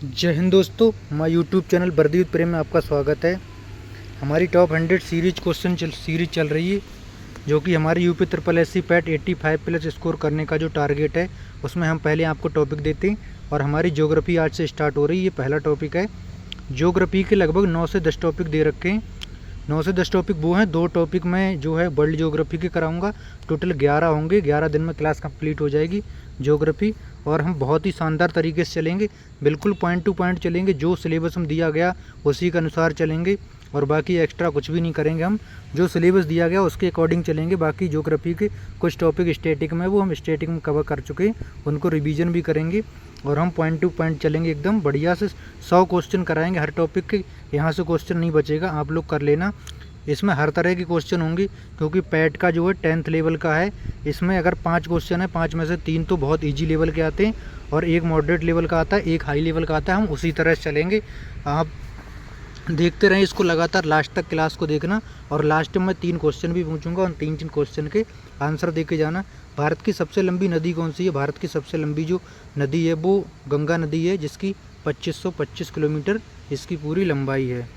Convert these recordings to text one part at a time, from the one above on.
जय हिंद दोस्तों, हमारे यूट्यूब चैनल वर्दी प्रेम में आपका स्वागत है। हमारी टॉप 100 सीरीज क्वेश्चन सीरीज चल रही है, जो कि हमारी UP triple SC PAT 85 plus score करने का जो टारगेट है, उसमें हम पहले आपको टॉपिक देते हैं। और हमारी ज्योग्राफी आज से स्टार्ट हो रही है। ये पहला टॉपिक है। ज्योग्राफी के लगभग 9 से 10 टॉपिक दे रखे हैं। 9 से 10 टॉपिक वो हैं। 2 टॉपिक मैं जो है वर्ल्ड ज्योग्राफी के कराऊंगा। टोटल 11 होंगे। 11 दिन में क्लास कंप्लीट हो जाएगी ज्योग्राफी। और हम बहुत ही शानदार तरीके से चलेंगे, बिल्कुल पॉइंट टू पॉइंट चलेंगे। जो सिलेबस हम दिया गया उसी के अनुसार चलेंगे, और बाकी एक्स्ट्रा कुछ भी नहीं करेंगे। हम जो सिलेबस दिया गया उसके अकॉर्डिंग चलेंगे। बाकी ज्योग्राफी के कुछ टॉपिक स्टैटिक में, वो हम स्टैटिक में कवर कर चुके हैं, उनको रिवीजन भी करेंगे। और हम पॉइंट टू पॉइंट चलेंगे एकदम बढ़िया से। 100 क्वेश्चन कराएंगे हर टॉपिक के। यहाँ से क्वेश्चन नहीं बचेगा, आप लोग कर लेना। इसमें हर तरह के क्वेश्चन होंगे, क्योंकि पैट का जो है 10th लेवल का है। इसमें अगर 5 क्वेश्चन है, 5 में से 3 तो बहुत इजी लेवल के आते हैं, और एक मॉडरेट लेवल का आता है, एक हाई लेवल का आता है। हम उसी तरह से चलेंगे। आप देखते रहें इसको लगातार, लास्ट तक क्लास को देखना। और लास्ट में 3 क्वेश्चन भी पूछूंगा, उन 3 क्वेश्चन के आंसर दे के जाना। भारत की सबसे लंबी नदी कौन सी है? भारत की सबसे लंबी जो नदी है वो गंगा नदी है, जिसकी 2525 किलोमीटर इसकी पूरी लंबाई है।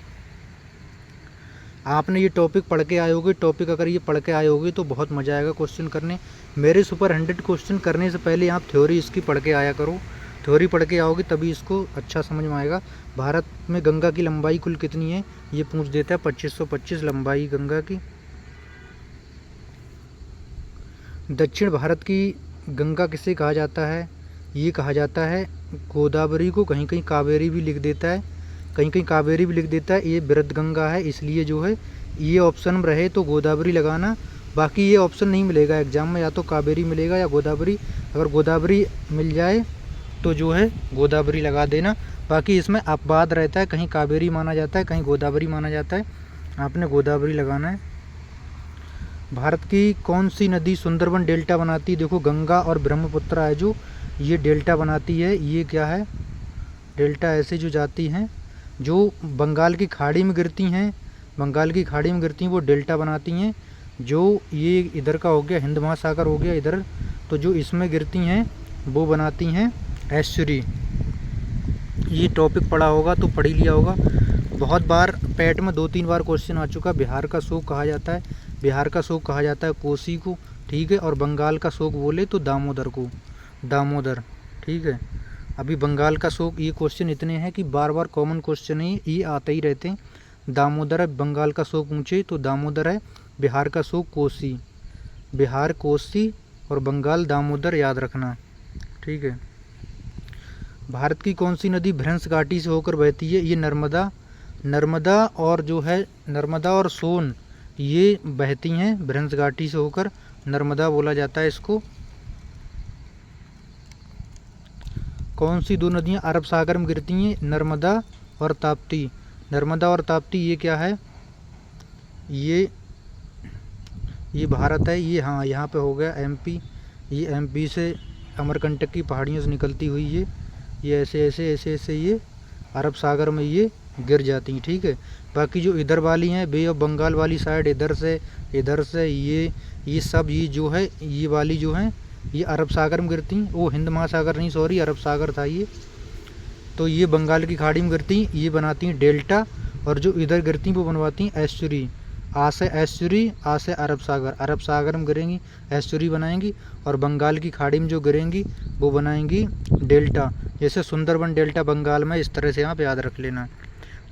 आपने ये टॉपिक पढ़ के आए होगे। टॉपिक अगर ये पढ़ के आए होगे तो बहुत मज़ा आएगा क्वेश्चन करने। मेरे सुपर 100 क्वेश्चन करने से पहले आप थ्योरी इसकी पढ़ के आया करो। थ्योरी पढ़ के आओगे तभी इसको अच्छा समझ में आएगा। भारत में गंगा की लंबाई कुल कितनी है ये पूछ देता है। 2525 लंबाई गंगा की। दक्षिण भारत की गंगा किसे कहा जाता है? ये कहा जाता है गोदावरी को। कहीं कहीं कावेरी भी लिख देता है, कहीं कहीं कावेरी भी लिख देता है। ये वृद्ध गंगा है, इसलिए जो है ये ऑप्शन में रहे तो गोदावरी लगाना। बाकी ये ऑप्शन नहीं मिलेगा एग्जाम में, या तो कावेरी मिलेगा या गोदावरी। अगर गोदावरी मिल जाए तो जो है गोदावरी लगा देना। बाकी इसमें अपवाद रहता है, कहीं कावेरी माना जाता है, कहीं गोदावरी माना जाता है। आपने गोदावरी लगाना है। भारत की कौन सी नदी सुंदरबन डेल्टा बनाती है? देखो, गंगा और ब्रह्मपुत्र है जो ये डेल्टा बनाती है। ये क्या है? डेल्टा ऐसे जो जाती हैं, जो बंगाल की खाड़ी में गिरती हैं, बंगाल की खाड़ी में गिरती हैं, वो डेल्टा बनाती हैं। जो ये इधर का हो गया, हिंद महासागर हो गया इधर, तो जो इसमें गिरती हैं वो बनाती हैं एस्चुरी। ये टॉपिक पढ़ा होगा तो पढ़ ही लिया होगा। बहुत बार पैट में 2-3 बार क्वेश्चन आ चुका। बिहार का शोक कहा जाता है, बिहार का शोक कहा जाता है कोसी को, ठीक है। और बंगाल का शोक बोले तो दामोदर को, दामोदर, ठीक है। अभी बंगाल का शोक, ये क्वेश्चन इतने हैं कि बार बार कॉमन क्वेश्चन है, ये आते ही रहते हैं। दामोदर है बंगाल का शोक ऊँचे तो दामोदर है। बिहार का शोक कोसी, बिहार कोसी, और बंगाल दामोदर, याद रखना, ठीक है। भारत की कौन सी नदी भ्रंश घाटी से होकर बहती है? ये नर्मदा, नर्मदा और जो है नर्मदा और सोन ये बहती हैं भ्रंश घाटी से होकर, नर्मदा बोला जाता है इसको। कौन सी 2 नदियां अरब सागर में गिरती हैं? नर्मदा और ताप्ती। नर्मदा और ताप्ती ये क्या है? ये भारत है। ये हाँ, यहाँ पे हो गया एमपी। ये एमपी से अमरकंटक की पहाड़ियों से निकलती हुई ये ऐसे ऐसे ऐसे ऐसे ये अरब सागर में ये गिर जाती हैं, ठीक है। बाकी जो इधर वाली हैं, बे ऑफ बंगाल वाली साइड, इधर से ये सब ये जो है, ये वाली जो हैं ये अरब सागर में गिरती हैं। वो हिंद महासागर नहीं, सॉरी, अरब सागर था ये। तो ये बंगाल की खाड़ी में गिरती हैं, ये बनाती हैं डेल्टा। और जो इधर गिरती हैं वो बनवाती हैं एस्चुरी। आ से एस्चुरी, आ से अरब सागर, अरब सागर में गिरेंगी एस्चुरी बनाएंगी, और बंगाल की खाड़ी में जो गिरेंगी वो बनाएंगी डेल्टा। जैसे सुंदरबन डेल्टा बंगाल में, इस तरह से आप याद रख लेना।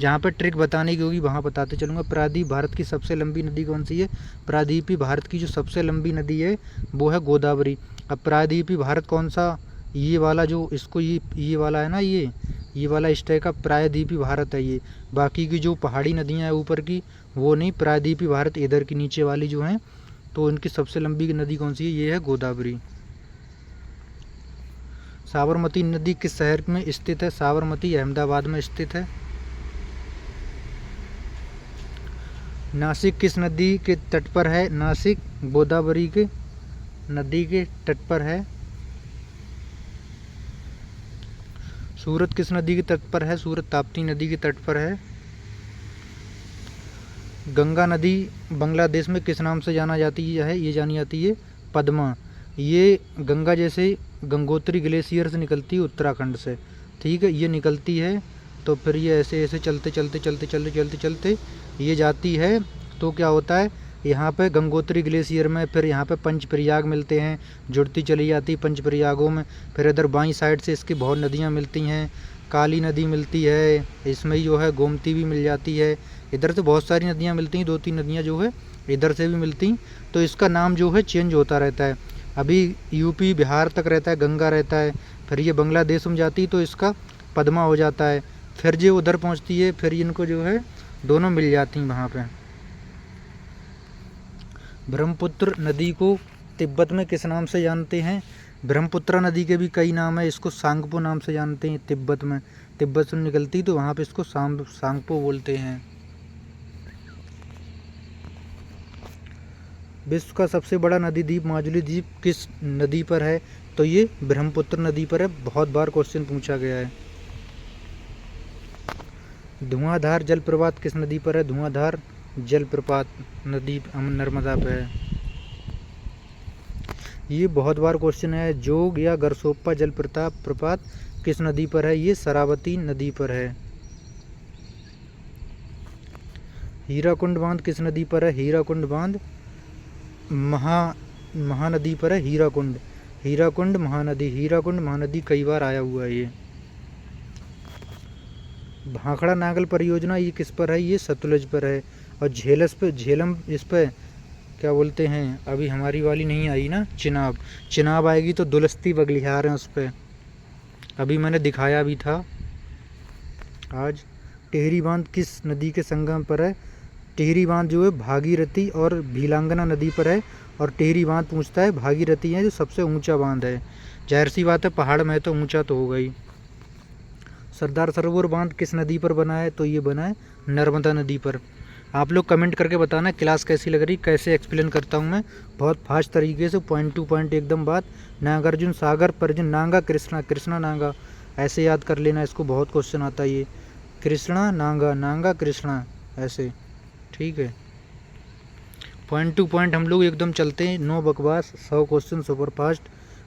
जहाँ पर ट्रिक बताने की होगी वहाँ बताते चलूँगा। प्रायद्वीप भारत की सबसे लंबी नदी कौन सी है? प्रायद्वीपीय भारत की जो सबसे लंबी नदी है वो है गोदावरी। अब प्रायद्वीपीय भारत कौन सा? ये वाला जो इसको ये वाला है ना, ये वाला इस टाइप का प्रायद्वीपीय भारत है ये। बाकी की जो पहाड़ी नदियाँ हैं ऊपर की वो नहीं, प्रायद्वीपीय भारत इधर की नीचे वाली जो हैं। तो इनकी सबसे लंबी नदी कौन सी है? ये है गोदावरी। साबरमती नदी किस शहर में स्थित है? साबरमती अहमदाबाद में स्थित है। नासिक किस नदी के तट पर है? नासिक गोदावरी के नदी के तट पर है। सूरत किस नदी के तट पर है? सूरत ताप्ती नदी के तट पर है। गंगा नदी बांग्लादेश में किस नाम से जाना जाती है? ये जानी जाती है पद्मा। ये गंगा जैसे गंगोत्री ग्लेशियर से निकलती है उत्तराखंड से, ठीक है, ये निकलती है तो फिर ये ऐसे ऐसे चलते चलते चलते चलते चलते चलते ये जाती है। तो क्या होता है, यहाँ पे गंगोत्री ग्लेशियर में फिर यहाँ पे पंचप्रयाग मिलते हैं, जुड़ती चली जाती पंचप्रयागों में। फिर इधर बाईं साइड से इसकी बहुत नदियाँ मिलती हैं, काली नदी मिलती है, इसमें ही जो है गोमती भी मिल जाती है। इधर से बहुत सारी नदियाँ मिलती हैं, 2-3 नदियाँ जो है इधर से भी मिलती। तो इसका नाम जो है चेंज होता रहता है। अभी यूपी बिहार तक रहता है, गंगा रहता है, फिर ये बांग्लादेश में जाती तो इसका पद्मा हो जाता है, फिर जो उधर पहुंचती है फिर इनको जो है दोनों मिल जाती हैं वहाँ पे। ब्रह्मपुत्र नदी को तिब्बत में किस नाम से जानते हैं? ब्रह्मपुत्र नदी के भी कई नाम है, इसको सांगपो नाम से जानते हैं तिब्बत में। तिब्बत से निकलती तो वहाँ पे इसको सांगपो बोलते हैं। विश्व का सबसे बड़ा नदी द्वीप माजुली द्वीप किस नदी पर है? तो ये ब्रह्मपुत्र नदी पर है, बहुत बार क्वेश्चन पूछा गया है। धुआंधार जलप्रपात किस नदी पर है? धुआंधार जलप्रपात नदी नर्मदा पे है। ये बहुत बार क्वेश्चन है। जोग या गरसोप्पा जलप्रपात किस नदी पर है? ये शरावती नदी पर है। हीराकुंड बांध किस नदी पर है? हीराकुंड बांध महानदी पर है। हीराकुंड महानदी कई बार आया हुआ है ये। भाखड़ा नागल परियोजना ये किस पर है? ये सतलुज पर है। और झेलम इस पर क्या बोलते हैं, अभी हमारी वाली नहीं आई ना, चिनाब आएगी तो दुलस्ती बगलिहार है उस पर, अभी मैंने दिखाया भी था आज। टिहरी बांध किस नदी के संगम पर है? टिहरी बांध जो है भागीरथी और भीलांगना नदी पर है। और टिहरी बांध पूछता है, भागीरथी है जो सबसे ऊंचा बांध है। जाहिर सी बात है, पहाड़ में तो ऊंचा तो होगा ही। सरदार सरोवर बांध किस नदी पर बना है? तो ये बना है नर्मदा नदी पर। आप लोग कमेंट करके बताना क्लास कैसी लग रही, कैसे एक्सप्लेन करता हूँ मैं, बहुत फास्ट तरीके से, पॉइंट टू पॉइंट एकदम बात। नागार्जुन सागर पर्जन नांगा कृष्णा नांगा, ऐसे याद कर लेना, इसको बहुत क्वेश्चन आता है ये। कृष्णा नांगा, नांगा कृष्णा, ऐसे, ठीक है। पॉइंट टू पॉइंट हम लोग एकदम चलते हैं, नो बकवास, 100 क्वेश्चन सुपर फास्ट।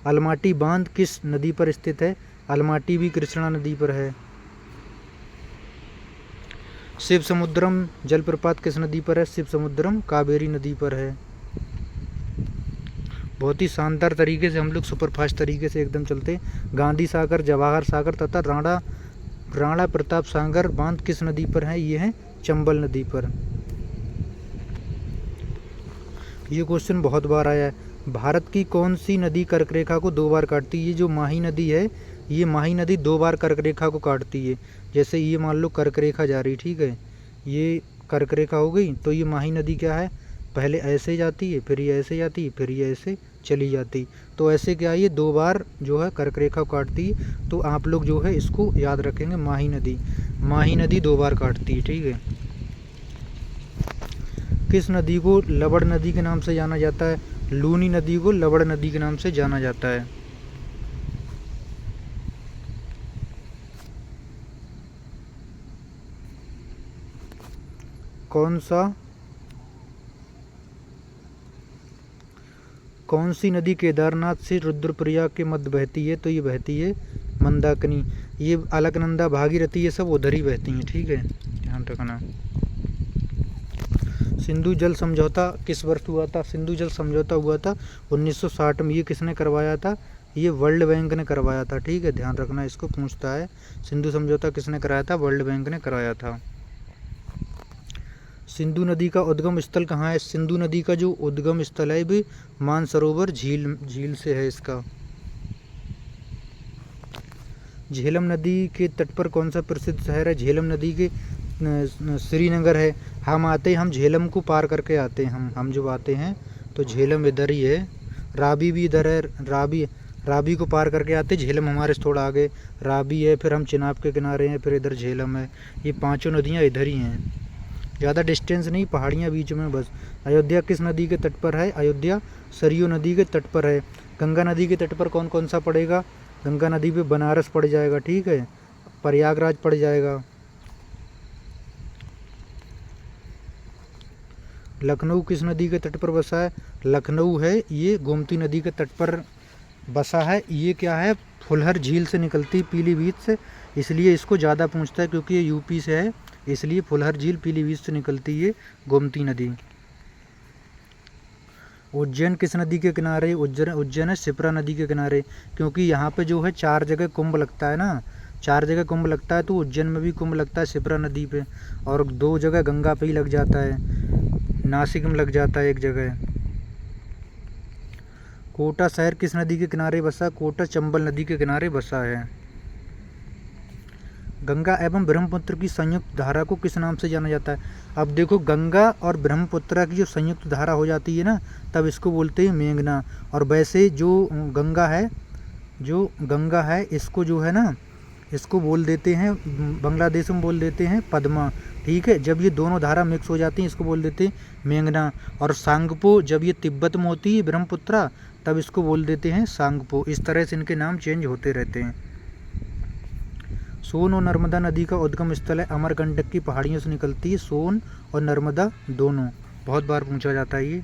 अलमाटी बांध किस नदी पर स्थित है? अलमाटी भी कृष्णा नदी पर है। शिव समुद्रम जलप्रपात किस नदी पर है? शिव समुद्रम कावेरी नदी पर है। बहुत ही शानदार तरीके से हम लोग सुपर फास्ट तरीके से एकदम चलते। गांधी सागर, जवाहर सागर तथा राणा प्रताप सागर बांध किस नदी पर है? ये है चंबल नदी पर। ये क्वेश्चन बहुत बार आया है। भारत की कौन सी नदी कर्क रेखा को 2 बार काटती है? ये जो माही नदी है, ये माही नदी 2 बार कर्क रेखा को काटती है। जैसे ये मान लो कर्क रेखा जा रही, ठीक है, ये कर्क रेखा हो गई, तो ये माही नदी क्या है, पहले ऐसे जाती है, फिर ये ऐसे जाती है, फिर ये ऐसे चली जाती। तो ऐसे क्या, ये 2 बार जो है कर्क रेखा को काटती है। तो आप लोग जो है इसको याद रखेंगे, माही नदी 2 बार काटती है, ठीक है। किस नदी को लवड़ नदी के नाम से जाना जाता है? लूनी नदी को लवड़ नदी के नाम से जाना जाता है। कौन सी नदी केदारनाथ से रुद्रप्रयाग के मध्य बहती है? तो ये बहती है मंदाकिनी। ये अलकनंदा, भागीरथी, ये सब उधर ही बहती हैं, ठीक है, ध्यान रखना। सिंधु जल समझौता किस वर्ष हुआ था? सिंधु जल समझौता हुआ था 1960 में। ये किसने करवाया था? ये वर्ल्ड बैंक ने करवाया था, ठीक है, ध्यान रखना, इसको पूछता है। सिंधु समझौता किसने कराया था? वर्ल्ड बैंक ने कराया था। सिंधु नदी का उद्गम स्थल कहाँ है? सिंधु नदी का जो उद्गम स्थल है भी मानसरोवर झील से है इसका। झेलम नदी के तट पर कौन सा प्रसिद्ध शहर है? झेलम नदी के श्रीनगर है। हम झेलम को पार करके आते हैं, हम जब आते हैं तो झेलम इधर ही है। राबी भी इधर है, राबी को पार करके आते, झेलम हमारे से थोड़ा आगे राबी है, फिर हम चिनाब के किनारे हैं, फिर इधर झेलम है। ये 5 नदियाँ इधर ही हैं, ज़्यादा डिस्टेंस नहीं, पहाड़ियाँ बीच में बस। अयोध्या किस नदी के तट पर है? अयोध्या सरयू नदी के तट पर है। गंगा नदी के तट पर कौन कौन सा पड़ेगा? गंगा नदी पे बनारस पड़ जाएगा, ठीक है, प्रयागराज पड़ जाएगा। लखनऊ किस नदी के तट पर बसा है? लखनऊ है ये गोमती नदी के तट पर बसा है। ये क्या है, फुलहर झील से निकलती पीलीभीत से, इसलिए इसको ज़्यादा पूछता है क्योंकि ये यूपी से है, इसलिए फुलहर झील पीलीभीत से निकलती है गोमती नदी। उज्जैन किस नदी के किनारे? उज्जैन है शिप्रा नदी के किनारे, क्योंकि यहाँ पे जो है 4 जगह कुंभ लगता है ना, 4 जगह कुंभ लगता है, तो उज्जैन में भी कुंभ लगता है शिप्रा नदी पे, और 2 जगह गंगा पे ही लग जाता है, नासिक में लग जाता है 1 जगह। कोटा शहर किस नदी के किनारे बसा? कोटा चंबल नदी के किनारे बसा है। गंगा एवं ब्रह्मपुत्र की संयुक्त धारा को किस नाम से जाना जाता है? अब देखो, गंगा और ब्रह्मपुत्र की जो संयुक्त धारा हो जाती है ना, तब इसको बोलते हैं मेघना। और वैसे जो गंगा है इसको जो है ना, इसको बोल देते हैं, बांग्लादेश में बोल देते हैं पद्मा। ठीक है, जब ये दोनों धारा मिक्स हो जाती हैं इसको बोल देते हैं मेघना। और सांगपो जब ये तिब्बत में होती है ब्रह्मपुत्र, तब इसको बोल देते हैं सांगपो। इस तरह से इनके नाम चेंज होते रहते हैं। सोन और नर्मदा नदी का उद्गम स्थल है अमरकंटक की पहाड़ियों से निकलती है सोन और नर्मदा दोनों, बहुत बार पूछा जाता है ये।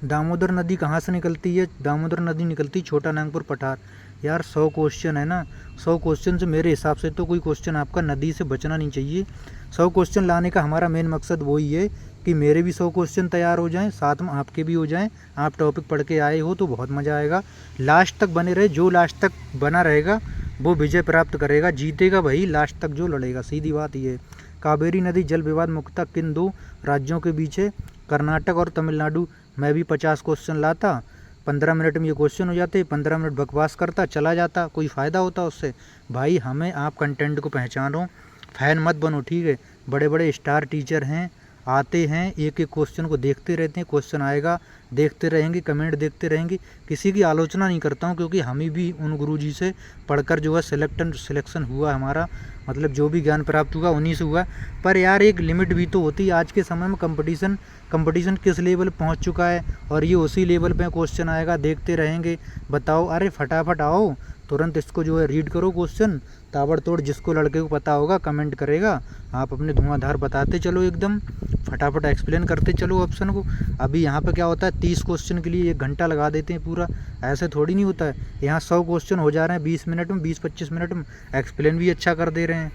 दामोदर नदी कहाँ से निकलती है? दामोदर नदी निकलती है छोटा नागपुर पठार। यार 100 क्वेश्चन है ना, 100 क्वेश्चन से मेरे हिसाब से तो कोई क्वेश्चन आपका नदी से बचना नहीं चाहिए। 100 क्वेश्चन लाने का हमारा मेन मकसद वही है कि मेरे भी 100 क्वेश्चन तैयार हो जाएं, साथ में आपके भी हो जाएं। आप टॉपिक पढ़ के आए हो तो बहुत मज़ा आएगा। लास्ट तक बने रहे, जो लास्ट तक बना रहेगा वो विजय प्राप्त करेगा, जीतेगा वही लास्ट तक जो लड़ेगा, सीधी बात ये। कावेरी नदी जल विवाद मुक्ता किन 2 राज्यों के बीच है? कर्नाटक और तमिलनाडु। मैं भी 50 क्वेश्चन लाता, 15 मिनट में ये क्वेश्चन हो जाते, 15 मिनट बकवास करता चला जाता, कोई फ़ायदा होता उससे? भाई हमें आप कंटेंट को पहचानो, फ़ैन मत बनो, ठीक है। बड़े बड़े स्टार टीचर हैं, आते हैं, एक एक क्वेश्चन को देखते रहते हैं, क्वेश्चन आएगा देखते रहेंगे, कमेंट देखते रहेंगे। किसी की आलोचना नहीं करता हूँ, क्योंकि हमें भी उन गुरुजी से पढ़कर जो है सिलेक्शन हुआ हमारा, मतलब जो भी ज्ञान प्राप्त हुआ उन्हीं से हुआ। पर यार एक लिमिट भी तो होती है। आज के समय में कंपटीशन किस लेवल पहुँच चुका है, और ये उसी लेवल पे क्वेश्चन आएगा, देखते रहेंगे। बताओ, अरे फटाफट आओ, तुरंत इसको जो है रीड करो क्वेश्चन, ताबड़तोड़। जिसको लड़के को पता होगा कमेंट करेगा, आप अपने धुआंधार बताते चलो, एकदम फटाफट एक्सप्लेन करते चलो ऑप्शन को। अभी यहाँ पे क्या होता है, 30 क्वेश्चन के लिए 1 घंटा लगा देते हैं पूरा, ऐसे थोड़ी नहीं होता है। यहाँ 100 क्वेश्चन हो जा रहे हैं 20 मिनट में, 20-25 मिनट में, एक्सप्लेन भी अच्छा कर दे रहे हैं।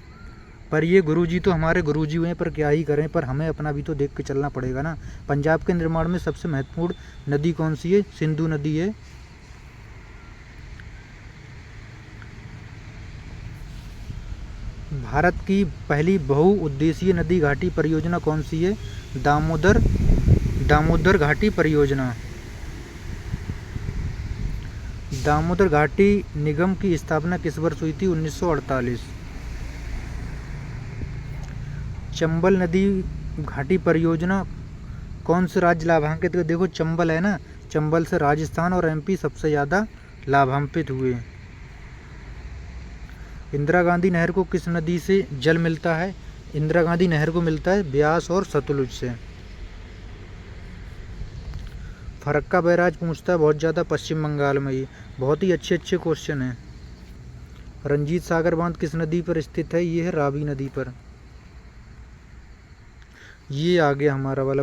पर ये गुरुजी तो हमारे गुरुजी हुए हैं, पर क्या ही करें, पर हमें अपना भी तो देख के चलना पड़ेगा ना। पंजाब के निर्माण में सबसे महत्वपूर्ण नदी कौन सी है? सिंधु नदी है। भारत की पहली बहुउद्देशीय नदी घाटी परियोजना कौन सी है? दामोदर घाटी परियोजना। दामोदर घाटी निगम की स्थापना किस वर्ष हुई थी? 1948। चंबल नदी घाटी परियोजना कौन से राज्य लाभान्वित हुए? देखो चंबल है ना, चंबल से राजस्थान और एमपी सबसे ज़्यादा लाभान्वित हुए। इंदिरा गांधी नहर को किस नदी से जल मिलता है? इंदिरा गांधी नहर को मिलता है ब्यास और सतलुज से। फरक्का बैराज पूछता है बहुत ज़्यादा पश्चिम बंगाल में, ये बहुत ही अच्छे क्वेश्चन हैं। रंजीत सागर बांध किस नदी पर स्थित है? ये है रावी नदी पर। ये आ गया हमारा वाला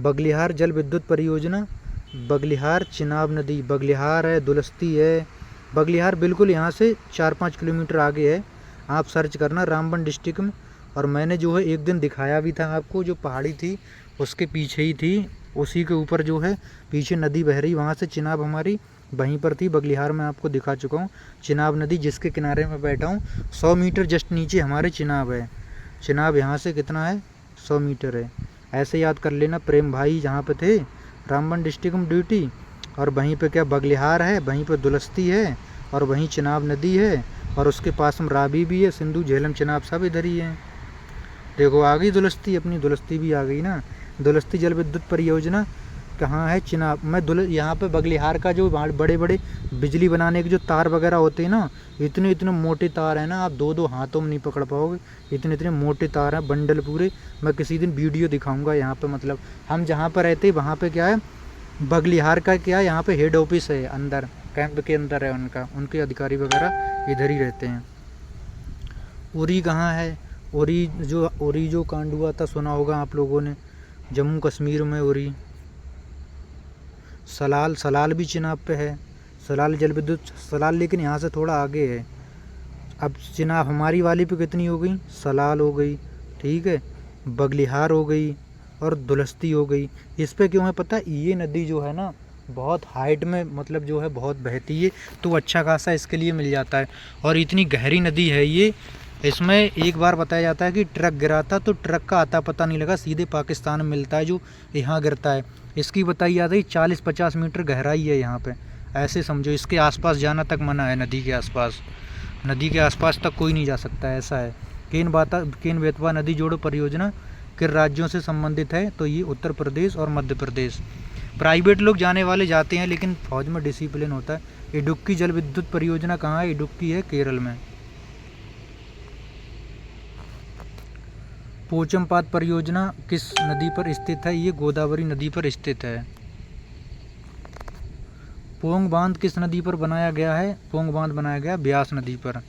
बगलिहार जल विद्युत परियोजना। बगलिहार चिनाब नदी, बगलिहार है, दुलस्ती है। बगलिहार बिल्कुल यहाँ से 4-5 किलोमीटर आगे है, आप सर्च करना, रामबन डिस्ट्रिक्ट में। और मैंने जो है एक दिन दिखाया भी था आपको, जो पहाड़ी थी उसके पीछे ही थी, उसी के ऊपर जो है पीछे नदी बह रही, वहाँ से चिनाब हमारी वहीं पर थी। बगलिहार में आपको दिखा चुका हूँ, चिनाब नदी जिसके किनारे में बैठा हूँ, 100 मीटर जस्ट नीचे हमारे चिनाब है। चिनाब यहाँ से कितना है? 100 मीटर है। ऐसे याद कर लेना। प्रेम भाई जहाँ पे थे रामबन डिस्ट्रिक्ट में ड्यूटी, और वहीं पे क्या बगलिहार है, वहीं पे दुलस्ती है, और वहीं चिनाब नदी है, और उसके पास में रावी भी है, सिंधु झेलम चिनाब सब इधर ही है। देखो आ गई दुलस्ती, अपनी दुलस्ती भी आ गई ना। दुलस्ती जल विद्युत परियोजना कहाँ है? चिनाब। मैं यहाँ पे बगलिहार का जो बड़े बड़े बिजली बनाने के जो तार वगैरह होते हैं ना, इतने इतने मोटे तार हैं ना, आप 2-2 हाथों में नहीं पकड़ पाओगे, इतने इतने मोटे तार हैं, बंडल पूरे। मैं किसी दिन वीडियो दिखाऊंगा यहाँ पे। मतलब हम जहाँ पर रहते हैं वहाँ पे क्या है, बगलिहार का क्या है, यहाँ पे हेड ऑफिस है, अंदर कैंप के अंदर है उनका, उनके अधिकारी वगैरह इधर ही रहते हैं। उरी कहाँ है? उरी जो कांड हुआ था सुना होगा आप लोगों ने, जम्मू कश्मीर में उरी। सलाल, सलाल भी चिनाब पे है, सलाल जल विद्युत सलाल, लेकिन यहाँ से थोड़ा आगे है। अब चिनाब हमारी वाली पे कितनी हो गई, सलाल हो गई, ठीक है, बगलिहार हो गई और दुलस्ती हो गई। इस पे क्यों है पता है, ये नदी जो है ना बहुत हाइट में मतलब जो है बहुत बहती है, तो अच्छा खासा इसके लिए मिल जाता है। और इतनी गहरी नदी है ये, इसमें एक बार बताया जाता है कि ट्रक गिरा था तो ट्रक का आता पता नहीं लगा, सीधे पाकिस्तान में मिलता है जो यहाँ गिरता है। इसकी बताई जाती है 40-50 मीटर गहराई है यहाँ पे, ऐसे समझो। इसके आसपास जाना तक मना है, नदी के आसपास, नदी के आसपास तक कोई नहीं जा सकता है, ऐसा है। केन बेतवा नदी जोड़ो परियोजना किन राज्यों से संबंधित है, तो ये उत्तर प्रदेश और मध्य प्रदेश। प्राइवेट लोग जाने वाले जाते हैं, लेकिन फौज में डिसिप्लिन होता है। इडुक्की जल विद्युत परियोजना कहाँ है, इडुक्की है केरल में। पोचमपात परियोजना किस नदी पर स्थित है, ये गोदावरी नदी पर स्थित है। पोंग बांध किस नदी पर बनाया गया है, पोंग बांध बनाया गया ब्यास नदी पर।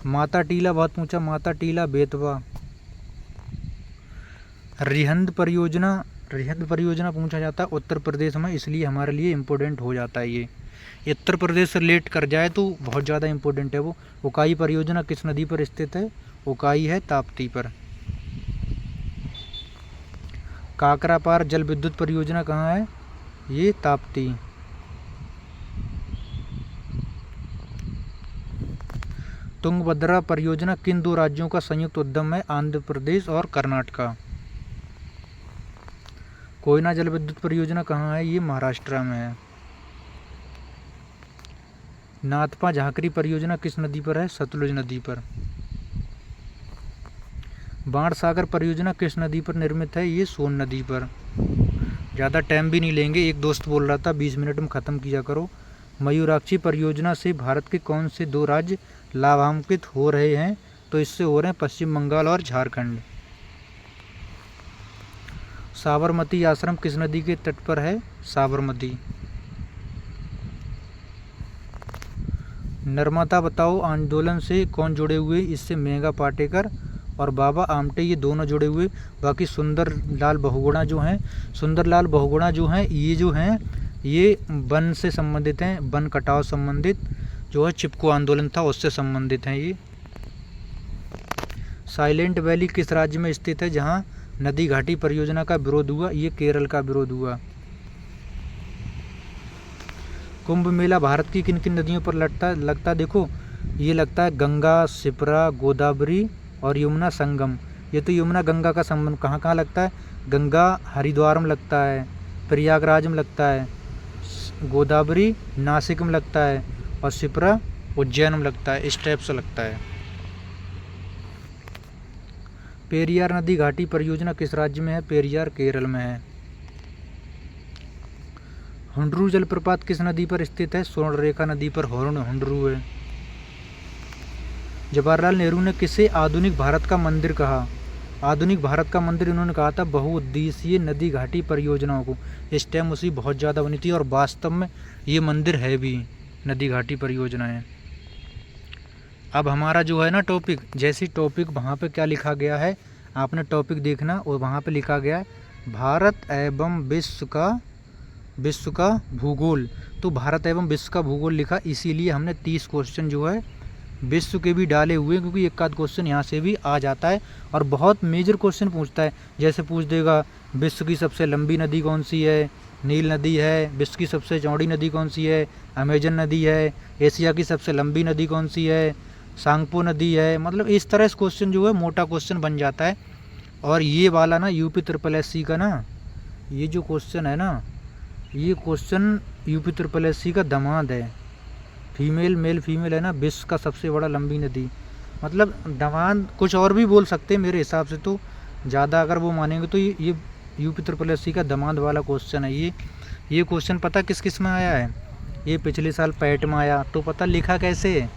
माता टीला बहुत पूछा, माता टीला बेतवा। रिहंद परियोजना पूछा जाता है उत्तर प्रदेश में, इसलिए हमारे लिए इम्पोर्टेंट हो जाता है ये। उत्तर प्रदेश से रिलेट कर जाए तो बहुत ज़्यादा इम्पोर्टेंट है वो। उकाई परियोजना किस नदी पर स्थित है, उकाई है ताप्ती पर। काकरापार जल विद्युत परियोजना कहाँ है, ये ताप्ती। तुंगभद्रा परियोजना किन दो राज्यों का संयुक्त उद्यम है, आंध्र प्रदेश और कर्नाटका। कोयना जल विद्युत परियोजना कहाँ है, ये महाराष्ट्र में है। नाथपा झाकरी परियोजना किस नदी पर है, सतलुज नदी पर। बाण सागर परियोजना किस नदी पर निर्मित है, ये सोन नदी पर। ज़्यादा टाइम भी नहीं लेंगे, एक दोस्त बोल रहा था 20 मिनट में ख़त्म किया करो। मयूराक्षी परियोजना से भारत के कौन से दो राज्य लाभान्वित हो रहे हैं, तो इससे हो रहे हैं पश्चिम बंगाल और झारखंड। साबरमती आश्रम किस नदी के तट पर है, साबरमती। नर्मदा बचाओ आंदोलन से कौन जुड़े हुए, इससे मेघा पाटेकर और बाबा आमटे, ये दोनों जुड़े हुए। बाकी सुंदरलाल बहुगुणा जो हैं, सुंदरलाल बहुगुणा जो हैं ये जो हैं ये वन से संबंधित हैं, वन कटाव संबंधित जो है चिपको आंदोलन था उससे संबंधित हैं ये। साइलेंट वैली किस राज्य में स्थित है, जहाँ नदी घाटी परियोजना का विरोध हुआ, ये केरल का विरोध हुआ। कुंभ मेला भारत की किन किन नदियों पर लगता है, देखो ये लगता है गंगा, शिप्रा, गोदावरी और यमुना संगम। ये तो यमुना गंगा का संगम कहाँ कहाँ लगता है, गंगा हरिद्वार में लगता है, प्रयागराज में लगता है, गोदावरी नासिक में लगता है और शिप्रा उज्जैन में लगता है, इस टाइप से लगता है। पेरियार नदी घाटी परियोजना किस राज्य में है, पेरियार केरल में है। हुंडरू जलप्रपात किस नदी पर स्थित है, स्वर्णरेखा नदी पर हुंडरू है। जवाहरलाल नेहरू ने किसे आधुनिक भारत का मंदिर कहा, आधुनिक भारत का मंदिर इन्होंने कहा था बहुउद्देशीय नदी घाटी परियोजनाओं को। इस टाइम उसी बहुत ज़्यादा बनी थी और वास्तव में ये मंदिर है भी, नदी घाटी परियोजनाएं। अब हमारा जो है ना टॉपिक, जैसी टॉपिक वहाँ पे क्या लिखा गया है, आपने टॉपिक देखना और वहाँ पे लिखा गया है भारत एवं विश्व का भूगोल। तो भारत एवं विश्व का भूगोल लिखा, इसीलिए हमने 30 क्वेश्चन जो है विश्व के भी डाले हुए, क्योंकि एक आध क्वेश्चन यहाँ से भी आ जाता है और बहुत मेजर क्वेश्चन पूछता है। जैसे पूछ देगा विश्व की सबसे लंबी नदी कौन सी है, नील नदी है। विश्व की सबसे चौड़ी नदी कौन सी है, अमेजन नदी है। एशिया की सबसे लंबी नदी कौन सी है, सांगपो नदी है। मतलब इस तरह से क्वेश्चन जो है मोटा क्वेश्चन बन जाता है। और ये वाला ना यूपी SSC का ना, ये जो क्वेश्चन है ना, ये क्वेश्चन यूपी SSC का दामाद है। मेल फीमेल है ना, विश्व का सबसे बड़ा लंबी नदी, मतलब दामाद कुछ और भी बोल सकते हैं मेरे हिसाब से, तो ज़्यादा अगर वो मानेंगे तो ये यूपी SSC का दामाद वाला क्वेश्चन है। ये क्वेश्चन पता किस किस में आया है, ये पिछले साल पैट में आया। तो पता लिखा कैसे,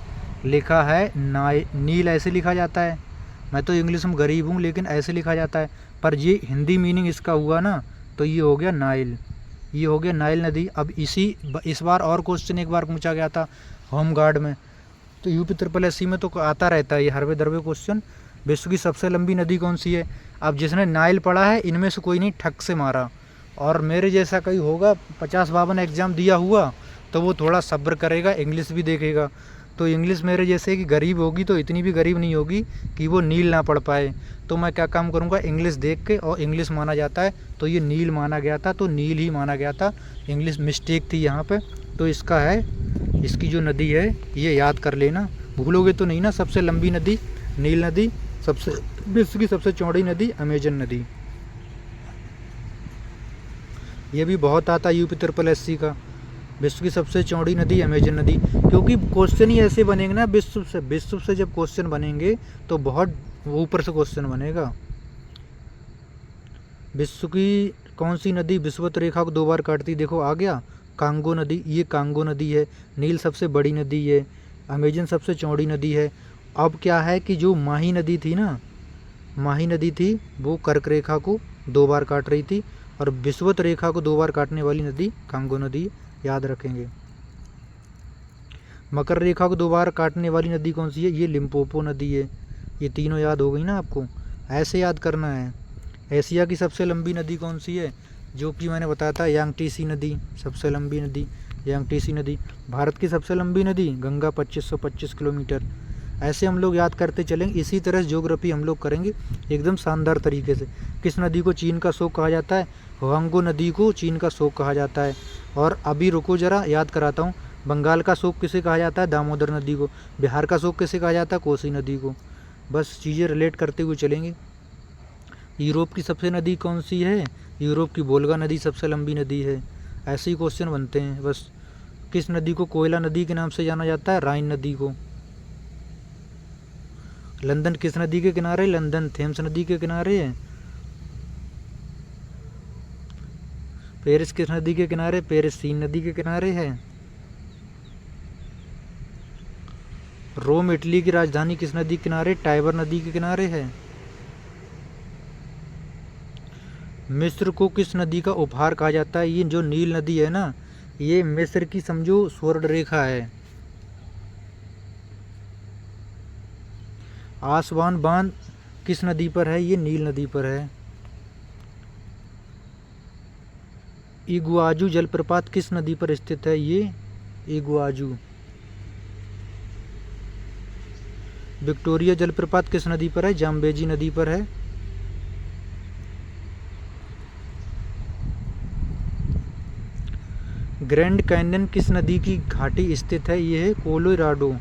लिखा है नील ऐसे लिखा जाता है। मैं तो इंग्लिश में गरीब हूँ लेकिन ऐसे लिखा जाता है, पर ये हिंदी मीनिंग इसका हुआ ना, तो ये हो गया नाइल, ये हो गया नाइल नदी। अब इस बार और क्वेश्चन एक बार पूछा गया था होम गार्ड में, तो यूपी SSC में तो आता रहता है ये हरवे दरवे क्वेश्चन, विश्व की सबसे लंबी नदी कौन सी है। अब जिसने नाइल पढ़ा है इनमें से कोई नहीं ठक से मारा, और मेरे जैसा कोई होगा 50-52 एग्ज़ाम दिया हुआ, तो वो थोड़ा सब्र करेगा, इंग्लिश भी देखेगा। तो इंग्लिश मेरे जैसे कि गरीब होगी तो इतनी भी गरीब नहीं होगी कि वो नील ना पढ़ पाए। तो मैं क्या काम करूँगा, इंग्लिश देख के, और इंग्लिश माना जाता है तो ये नील माना गया था, तो नील ही माना गया था, इंग्लिश मिस्टेक थी यहाँ पे। तो इसका है, इसकी जो नदी है ये याद कर लेना, भूलोगे तो नहीं ना। सबसे लंबी नदी नील नदी, सबसे विश्व की सबसे चौड़ी नदी अमेजन नदी। ये भी बहुत आता है UP SSC का, विश्व की सबसे चौड़ी नदी अमेजन नदी। क्योंकि क्वेश्चन ही ऐसे बनेंगे ना, विश्व से जब क्वेश्चन बनेंगे तो बहुत ऊपर से क्वेश्चन बनेगा। विश्व की कौन सी नदी विषुवत रेखा को 2 बार काटती, देखो आ गया कांगो नदी, ये कांगो नदी है। नील सबसे बड़ी नदी है, अमेजन सबसे चौड़ी नदी है। अब क्या है कि जो माही नदी थी ना, माही नदी थी वो कर्क रेखा को 2 बार काट रही थी, और विषुवत रेखा को 2 बार काटने वाली नदी कांगो नदी, याद रखेंगे। मकर रेखा को 2 बार काटने वाली नदी कौन सी है, ये लिम्पोपो नदी है। ये तीनों याद हो गई ना आपको, ऐसे याद करना है। एशिया की सबसे लंबी नदी कौन सी है, जो कि मैंने बताया था यांगटीसी नदी, सबसे लंबी नदी यांगटीसी नदी। भारत की सबसे लंबी नदी गंगा 2525 किलोमीटर। ऐसे हम लोग याद करते चलेंगे, इसी तरह ज्योग्राफी हम लोग करेंगे एकदम शानदार तरीके से। किस नदी को चीन का शोक कहा जाता है, हुआंगो नदी को चीन का शोक कहा जाता है। और अभी रुको ज़रा, याद कराता हूँ, बंगाल का शोक किसे कहा जाता है, दामोदर नदी को। बिहार का शोक किसे कहा जाता है, कोसी नदी को। बस चीज़ें रिलेट करते हुए चलेंगे। यूरोप की सबसे नदी कौन सी है, यूरोप की वोल्गा नदी सबसे लंबी नदी है। ऐसे ही क्वेश्चन बनते हैं बस। किस नदी को कोयला नदी के नाम से जाना जाता है, राइन नदी को। लंदन किस नदी के किनारे, लंदन थेम्स नदी के किनारे है। पेरिस किस नदी के किनारे, पेरिस सीन नदी के किनारे है। रोम इटली की राजधानी किस नदी के किनारे, टाइबर नदी के किनारे है। मिस्र को किस नदी का उपहार कहा जाता है, ये जो नील नदी है ना, ये मिस्र की समझो स्वर्ण रेखा है। आसवान बांध किस नदी पर है, ये नील नदी पर है। इगुआजू जलप्रपात किस नदी पर स्थित है, ये इगुआजू। विक्टोरिया जलप्रपात किस नदी पर है, जाम्बेजी नदी पर है। ग्रैंड कैन्यन किस नदी की घाटी स्थित है, ये है कोलोराडो।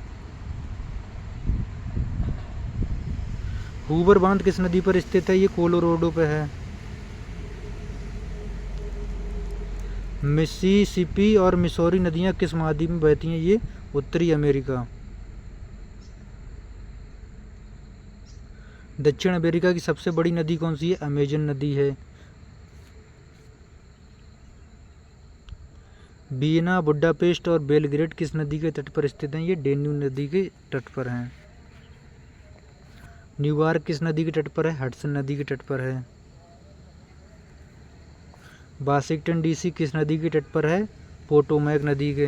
हूवर बांध किस नदी पर स्थित है, ये कोलोराडो पे है। मिसिसिपी और मिसौरी नदियां किस महाद्वीप में बहती हैं, ये उत्तरी अमेरिका। दक्षिण अमेरिका की सबसे बड़ी नदी कौन सी है, अमेजन नदी है। वियना, बुडापेस्ट और बेलग्रेड किस नदी के तट पर स्थित हैं, ये डेन्यूब नदी के तट पर हैं। न्यूयॉर्क किस नदी के तट पर है, हडसन नदी के तट पर है। वाशिंगटन DC किस नदी के तट पर है, पोटोमैक नदी के।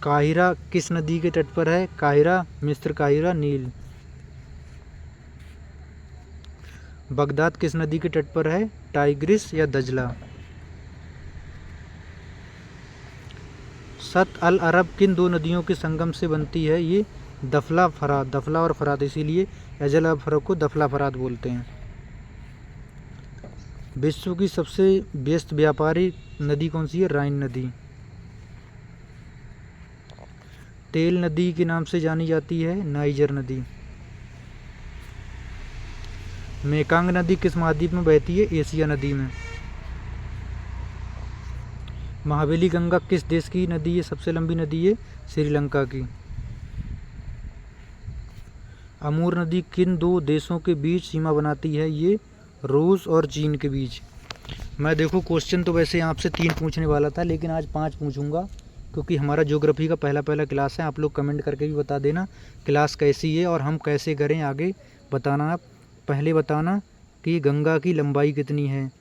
काहिरा किस नदी के तट पर है, काहिरा मिस्र, काहिरा नील। बगदाद किस नदी के तट पर है, टाइग्रिस या दजला। सत अल अरब किन 2 नदियों के संगम से बनती है, ये दफला फरात, दफला और फरात, इसीलिए अजल अल फरक को दफला फरात बोलते हैं। विश्व की सबसे व्यस्त व्यापारी नदी कौन सी है, राइन नदी। तेल नदी के नाम से जानी जाती है, नाइजर नदी। मेकांग नदी किस महाद्वीप में बहती है, एशिया नदी में। महावेली गंगा किस देश की नदी है, सबसे लंबी नदी है, श्रीलंका की। अमूर नदी किन 2 देशों के बीच सीमा बनाती है, ये रूस और चीन के बीच। मैं देखो क्वेश्चन तो वैसे आपसे 3 पूछने वाला था, लेकिन आज 5 पूछूंगा, क्योंकि हमारा ज्योग्राफी का पहला क्लास है। आप लोग कमेंट करके भी बता देना क्लास कैसी है और हम कैसे करें आगे, बताना। आप पहले बताना कि गंगा की लंबाई कितनी है।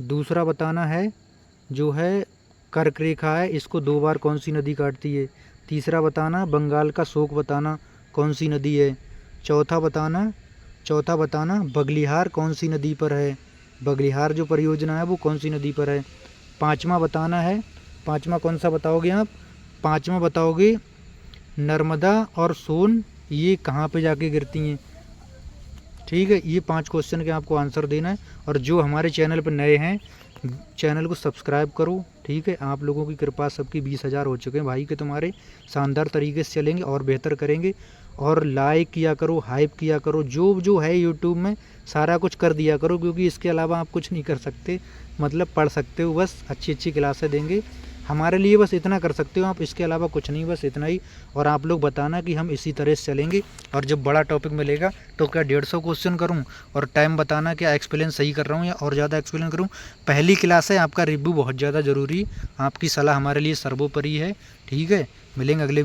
दूसरा बताना है जो है कर्क रेखा है, इसको 2 बार कौन सी नदी काटती है। तीसरा बताना बंगाल का शोक बताना कौन सी नदी है। चौथा बताना बगलिहार कौन सी नदी पर है। बगलिहार जो परियोजना है वो कौन सी नदी पर है। 5वां बताना है, 5वां कौन सा बताओगे आप, 5वां बताओगे नर्मदा और सोन ये कहाँ पे जाके गिरती हैं। ठीक है, ये 5 क्वेश्चन के आपको आंसर देना है। और जो हमारे चैनल पर नए हैं, चैनल को सब्सक्राइब करो। ठीक है, आप लोगों की कृपा सबकी 20,000 हो चुके हैं भाई के तुम्हारे, शानदार तरीके से चलेंगे और बेहतर करेंगे। और लाइक किया करो, हाइप किया करो, जो जो है यूट्यूब में सारा कुछ कर दिया करो, क्योंकि इसके अलावा आप कुछ नहीं कर सकते। मतलब पढ़ सकते हो बस, अच्छी अच्छी क्लासें देंगे हमारे लिए, बस इतना कर सकते हो आप, इसके अलावा कुछ नहीं, बस इतना ही। और आप लोग बताना कि हम इसी तरह से चलेंगे। और जब बड़ा टॉपिक मिलेगा तो क्या 150 क्वेश्चन करूं, और टाइम बताना क्या एक्सप्लेन सही कर रहा हूं या और ज़्यादा एक्सप्लेन करूं। पहली क्लास है, आपका रिव्यू बहुत ज़्यादा ज़रूरी, आपकी सलाह हमारे लिए सर्वोपरि है। ठीक है, मिलेंगे अगले